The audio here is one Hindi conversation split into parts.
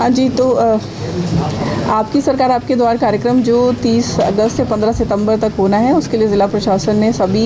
हाँ जी, तो आपकी सरकार आपके द्वार कार्यक्रम जो 30 अगस्त से 15 सितंबर तक होना है, उसके लिए जिला प्रशासन ने सभी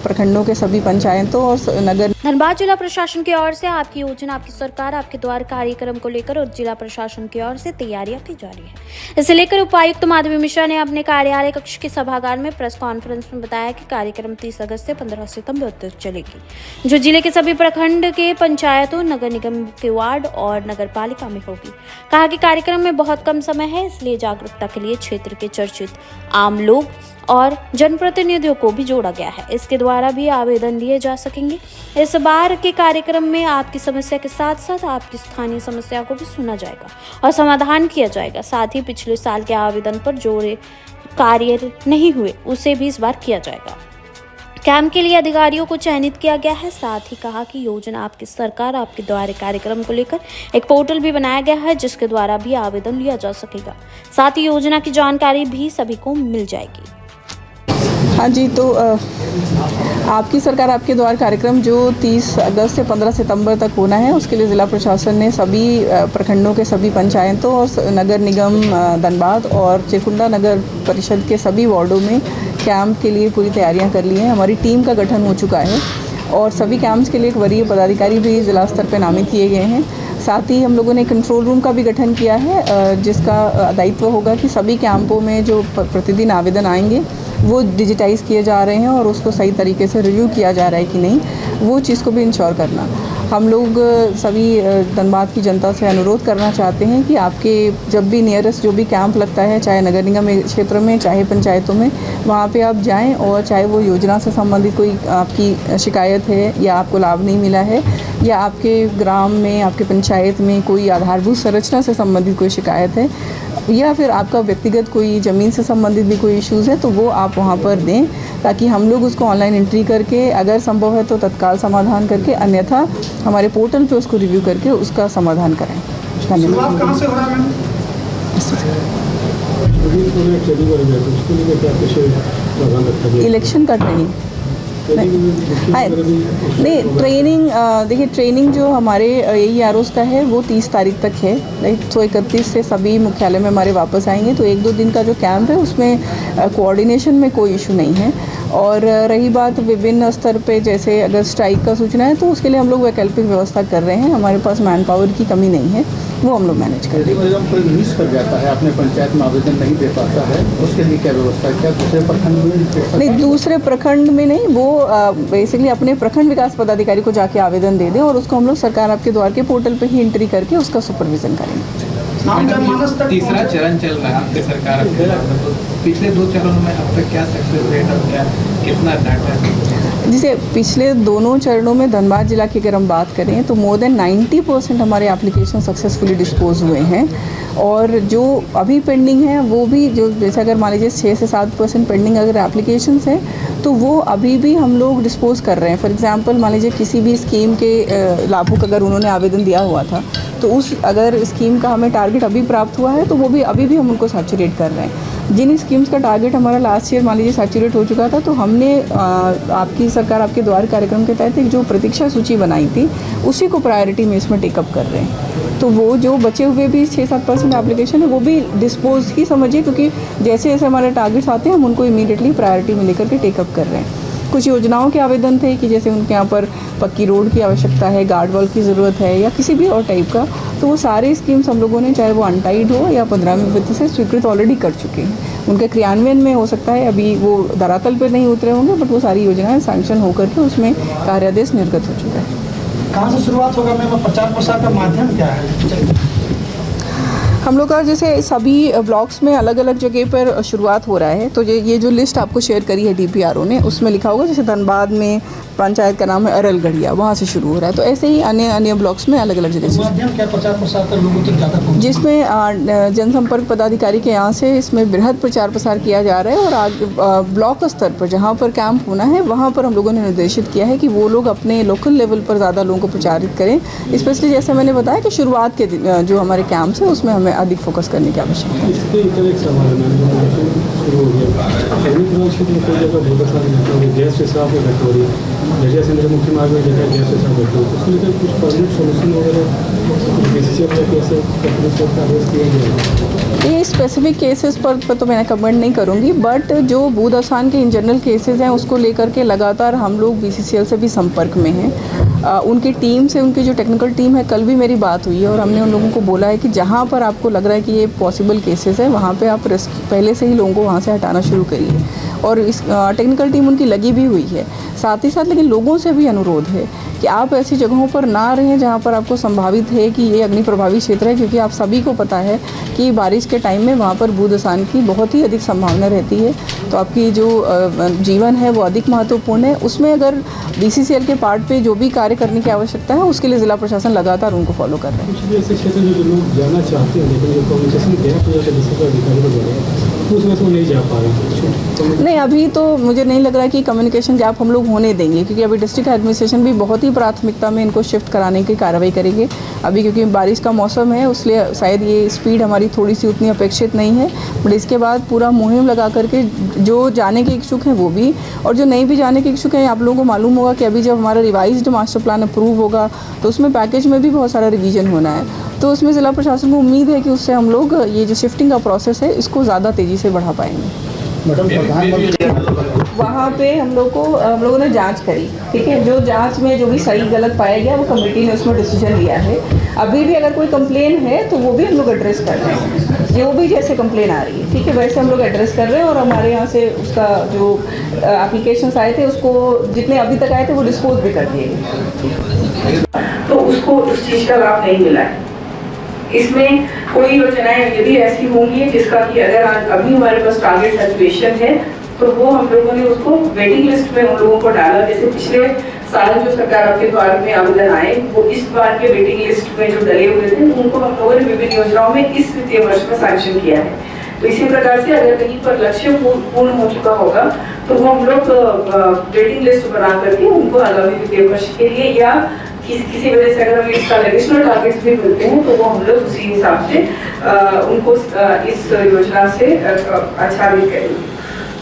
प्रखंडों के सभी पंचायतों और नगर धनबाद जिला प्रशासन की ओर से आपकी योजना आपकी सरकार आपके द्वार कार्यक्रम को लेकर और जिला प्रशासन की ओर से तैयारियां की जा रही है। इसे लेकर उपायुक्त माधवी मिश्रा ने अपने कार्यालय कक्ष के सभागार में प्रेस कॉन्फ्रेंस में बताया कि कार्यक्रम 30 अगस्त से 15 सितंबर तक चलेगी, जो जिले के सभी प्रखंड के पंचायतों, नगर निगम के वार्ड और नगर पालिका में होगी। कहा कि कार्यक्रम में बहुत कम समय है, इसलिए जागरूकता के लिए क्षेत्र के चर्चित आम लोग और जनप्रतिनिधियों को भी जोड़ा गया है। इसके द्वारा भी आवेदन दिए जा सकेंगे। इस बार के कार्यक्रम में आपकी समस्या के साथ साथ आपकी स्थानीय समस्या को भी सुना जाएगा और समाधान किया जाएगा। साथ ही पिछले साल के आवेदन पर जो कार्य नहीं हुए उसे भी इस बार किया जाएगा। कैंप के लिए अधिकारियों को चयनित किया गया है। साथ ही कहा कि योजना आपकी सरकार आपके द्वारा कार्यक्रम को लेकर एक पोर्टल भी बनाया गया है, जिसके द्वारा भी आवेदन लिया जा सकेगा। साथ ही योजना की जानकारी भी सभी को मिल जाएगी। हाँ जी, तो आपकी सरकार आपके द्वार कार्यक्रम जो 30 अगस्त से 15 सितंबर तक होना है, उसके लिए ज़िला प्रशासन ने सभी प्रखंडों के सभी पंचायतों और नगर निगम धनबाद और चिरकुंडा नगर परिषद के सभी वार्डों में कैंप के लिए पूरी तैयारियां कर ली हैं। हमारी टीम का गठन हो चुका है और सभी कैंप्स के लिए एक वरीय पदाधिकारी भी जिला स्तर पर नामित किए गए हैं। साथ ही हम लोगों ने कंट्रोल रूम का भी गठन किया है, जिसका दायित्व होगा कि सभी कैंपों में जो प्रतिदिन आवेदन आएंगे वो डिजिटाइज़ किए जा रहे हैं और उसको सही तरीके से रिव्यू किया जा रहा है कि नहीं, वो चीज़ को भी इंश्योर करना। हम लोग सभी धनबाद की जनता से अनुरोध करना चाहते हैं कि आपके जब भी नियरेस्ट जो भी कैंप लगता है, चाहे नगर निगम क्षेत्र में चाहे पंचायतों में, वहाँ पे आप जाएं और चाहे वो योजना से संबंधित कोई आपकी शिकायत है या आपको लाभ नहीं मिला है या आपके ग्राम में आपके पंचायत में कोई आधारभूत संरचना से संबंधित कोई शिकायत है या फिर आपका व्यक्तिगत कोई ज़मीन से संबंधित भी कोई इश्यूज़ है, तो वो आप वहाँ पर दें ताकि हम लोग उसको ऑनलाइन एंट्री करके अगर संभव है तो तत्काल समाधान करके, अन्यथा हमारे पोर्टल पे उसको रिव्यू करके उसका समाधान करें। शुरुआत कहाँ से हो रहा है? इलेक्शन का ट्रेनिंग नहीं, ट्रेनिंग देखिए, ट्रेनिंग जो हमारे AEROs का है वो 30 तारीख तक है, राइट। तो 31 से सभी मुख्यालय में हमारे वापस आएंगे। तो 1-2 दिन का जो कैंप है उसमें कोऑर्डिनेशन में कोई इशू नहीं है। और रही बात विभिन्न स्तर पे, जैसे अगर स्ट्राइक का सूचना है तो उसके लिए हम लोग वैकल्पिक व्यवस्था कर रहे हैं। हमारे पास मैन पावर की कमी नहीं है, वो हम लोग मैनेज कर रहे हैं। कोई मिस कर जाता है, अपने पंचायत में आवेदन नहीं दे पाता है, उसके लिए क्या व्यवस्था है? क्या दूसरे प्रखंड में? नहीं, दूसरे प्रखंड में नहीं, वो बेसिकली अपने प्रखंड विकास पदाधिकारी को जाके आवेदन दे दें और उसको हम लोग सरकार आपके द्वार के पोर्टल पे ही एंट्री करके उसका सुपरविजन करेंगे। तीसरा चरण चल रहा है आपके सरकार के, पिछले 2 चरणों में अब तक क्या सक्सेस रेट और क्या कितना डाटा है? जिसे पिछले दोनों चरणों में धनबाद जिला की अगर हम बात करें तो मोर देन 90% हमारे एप्लीकेशन सक्सेसफुली डिस्पोज हुए हैं और जो अभी पेंडिंग है वो भी, जो जैसे अगर मान लीजिए 6 से 7% पेंडिंग अगर एप्लीकेशंस हैं तो वो अभी भी हम लोग डिस्पोज कर रहे हैं। फॉर एग्जांपल मान लीजिए किसी भी स्कीम के लाभुक अगर उन्होंने आवेदन दिया हुआ था तो उस अगर स्कीम का हमें टारगेट अभी प्राप्त हुआ है तो वो भी अभी भी हम उनको सैचुरेट कर रहे हैं। जिन स्कीम्स का टारगेट हमारा लास्ट ईयर मान लीजिए सैचुरेट हो चुका था तो हमने आपकी सरकार आपके द्वार कार्यक्रम के तहत एक जो प्रतीक्षा सूची बनाई थी उसी को प्रायोरिटी में इसमें टेकअप कर रहे हैं। तो वो जो बचे हुए भी 6-7% एप्लीकेशन है वो भी डिस्पोज ही समझिए, क्योंकि जैसे जैसे हमारे टारगेट्स आते हैं हम उनको इमीडिएटली प्रायोरिटी में लेकर के टेकअप कर रहे हैं। कुछ योजनाओं के आवेदन थे कि जैसे उनके यहाँ पर पक्की रोड की आवश्यकता है, गार्ड वॉल की ज़रूरत है या किसी भी और टाइप का, तो वो सारे स्कीम्स हम लोगों ने, चाहे वो अनटाइड हो या 15वीं वित्त से स्वीकृत ऑलरेडी कर चुके हैं। उनके क्रियान्वयन में हो सकता है अभी वो धरातल पर नहीं उतरे होंगे, बट वो सारी योजनाएं सैंक्शन होकर के उसमें कार्यादेश निर्गत हो चुका है। कहाँ से शुरुआत होगा मैम? प्रचार प्रसार का माध्यम क्या है? हम लोग का जैसे सभी ब्लॉक्स में अलग अलग जगह पर शुरुआत हो रहा है। तो ये जो लिस्ट आपको शेयर करी है DPRO ने, उसमें लिखा होगा जैसे धनबाद में पंचायत का नाम है अरलगढ़िया, वहाँ से शुरू हो रहा है। तो ऐसे ही अन्य ब्लॉक्स में अलग अलग जगह से माध्यम क्या प्रचार प्रसार कर लोगों तक ज़्यादा पहुँचे, जिसमें जनसंपर्क पदाधिकारी के यहाँ से इसमें बृहद प्रचार प्रसार किया जा रहा है। और आगे ब्लॉक स्तर पर जहाँ पर कैंप होना है वहाँ पर हम लोगों ने निर्देशित किया है कि वो लोग अपने लोकल लेवल पर ज़्यादा लोगों को प्रचारित करें। स्पेशली जैसे मैंने बताया कि शुरुआत के जो हमारे कैंप्स हैं उसमें हमें अधिक फोकस करने की आवश्यकता है। अग्निपुरा क्षेत्र में कई जगह बहुत सारी घटना हुई, गैस रिसाव की घटना हो रही है, दरिया सिंध मुख्य मार्ग में जगह गैस रिसाव घटना हो, उसको लेकर कुछ परमानेंट सोल्यूशन वगैरह बीसीसीएल का कैसे आदेश दिया गया? ये स्पेसिफिक केसेस पर तो मैं कमेंट नहीं करूंगी, बट जो बूद आसान के इन जनरल केसेस हैं उसको लेकर के लगातार हम लोग बीसीसीएल से भी संपर्क में हैं। उनकी टीम से, उनकी जो टेक्निकल टीम है, कल भी मेरी बात हुई है और हमने उन लोगों को बोला है कि जहाँ पर आपको लग रहा है कि ये पॉसिबल केसेस है वहाँ पे आप पहले से ही लोगों को वहाँ से हटाना शुरू करिए। और इस टेक्निकल टीम उनकी लगी भी हुई है। साथ ही साथ लेकिन लोगों से भी अनुरोध है कि आप ऐसी जगहों पर ना रहें जहाँ पर आपको संभावित है कि ये अग्नि प्रभावित क्षेत्र है, क्योंकि आप सभी को पता है कि बारिश के टाइम में वहाँ पर बूंद आसान की बहुत ही अधिक संभावना रहती है। तो आपकी जो जीवन है वो अधिक महत्वपूर्ण है। उसमें अगर बीसीसीएल के पार्ट पे जो भी कार्य करने की आवश्यकता है उसके लिए ज़िला प्रशासन लगातार उनको फॉलो कर रहे हैं। कुछ भी ऐसे क्षेत्र में जो लोग जाना चाहते हैं लेकिन जो कम्युनिकेशन गैप हो जाता है जिससे अधिकारी को जाना उस वजह से वो नहीं जा पा रहे। नहीं, अभी तो मुझे नहीं लग रहा है कि कम्युनिकेशन गैप हम लोग होने देंगे, क्योंकि अभी डिस्ट्रिक्ट एडमिनिस्ट्रेशन भी बहुत ही प्राथमिकता में इनको शिफ्ट कराने की कार्रवाई करेंगे। अभी क्योंकि बारिश का मौसम है उसलिए शायद ये स्पीड हमारी थोड़ी सी उतनी अपेक्षित नहीं है, बट इसके बाद पूरा मुहिम लगा करके जो जाने के इच्छुक हैं वो भी, और जो नहीं भी जाने के इच्छुक हैं, आप लोगों को मालूम होगा कि अभी जब हमारा रिवाइज्ड मास्टर प्लान अप्रूव होगा तो उसमें पैकेज में भी बहुत सारा रिवीजन होना है। तो उसमें ज़िला प्रशासन को उम्मीद है कि उससे हम लोग ये जो शिफ्टिंग का प्रोसेस है इसको ज़्यादा तेज़ी से बढ़ा पाएंगे। मैडम, प्रधानमंत्री वहाँ पे हम लोगों ने जांच करी, ठीक है। जो जांच में जो भी सही गलत पाया गया वो कमेटी ने उसमें डिसीजन लिया है। अभी भी अगर कोई कंप्लेन है तो वो भी हम लोग एड्रेस कर रहे हैं, जो भी जैसे कंप्लेन आ रही है, ठीक है, वैसे हम लोग एड्रेस कर रहे हैं। और हमारे यहाँ से उसका जो एप्लीकेशंस आए थे उसको जितने अभी तक आए थे वो डिस्पोज भी कर दिए गए, तो उसको उस चीज़ का लाभ नहीं मिला है। इसमें कोई योजनाएं यदि ऐसी होंगी जिसका कि अगर अभी हमारे पास टारगेट सैचुरेशन है तो वो हम लोगों ने उसको वेटिंग लिस्ट में उन लोगों को डाला। जैसे पिछले साल जो सरकार आपके द्वार में आवेदन आए वो इस बार के वेटिंग लिस्ट में जो डले हुए थे उनको हम लोगों ने विभिन्न योजनाओं में इस वित्तीय वर्ष में सैंक्शन किया है। तो इसी प्रकार से अगर कहीं पर लक्ष्य पूर्ण हो चुका होगा तो वो हम लोग वेटिंग लिस्ट बना करके उनको आगामी वित्तीय वर्ष के लिए या किसी वजह से अगर हमें इसका एडिशनल टारगेट्स भी मिलते हैं तो वो हम लोग उसी हिसाब से उनको इस योजना से आच्छादित करेंगे।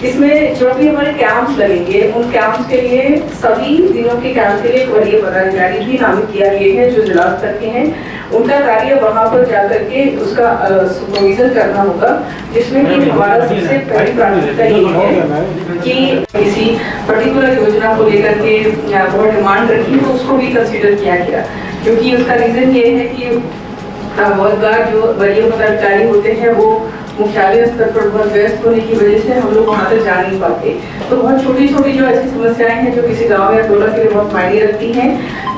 इसमें जो भी हमारे कैंप्स लगेंगे उन कैंप्स के लिए सभी दिनों के कैंप के लिए एक वरीय पदाधिकारी भी नामित किया गया है जो जिला स्तर के हैं। उनका कार्य वहां पर जाकर के उसका सुपरविजन करना होगा, जिसमें कि हमारा सबसे पहली प्राथमिकता ये है कि किसी पर्टिकुलर योजना को लेकर के बहुत डिमांड रखी तो उसको भी कंसीडर किया गया, क्योंकि उसका रीजन ये है कि बहुत बार जो वरीय पदाधिकारी होते हैं वो मुख्यालय स्तर पर बहुत व्यस्त होने की वजह से हम लोग वहाँ तक जा नहीं पाते। तो बहुत छोटी छोटी जो ऐसी समस्याएं हैं जो किसी गांव या टोला के लिए बहुत मायने रखती हैं,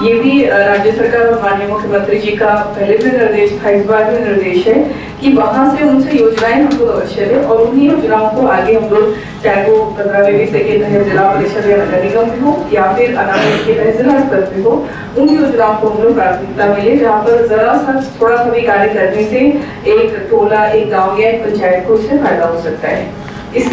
ये भी राज्य सरकार और माननीय मुख्यमंत्री जी का पहले भी निर्देश था, इस बार भी निर्देश है कि वहाँ से उनसे योजनाएं हम लोग अवश्य लें और उन्हीं योजनाओं को आगे हम लोग, चाहे वो 15वीं से के तहत जिला परिषद या नगर निगम में हो या फिर अनामत के तहत जिला स्तर पे हो, उन योजनाओं को हम लोग प्राथमिकता मिले जहाँ पर जरा सा थोड़ा सा भी कार्य करने से एक टोला, एक गाँव या एक पंचायत को उससे फायदा हो सकता है।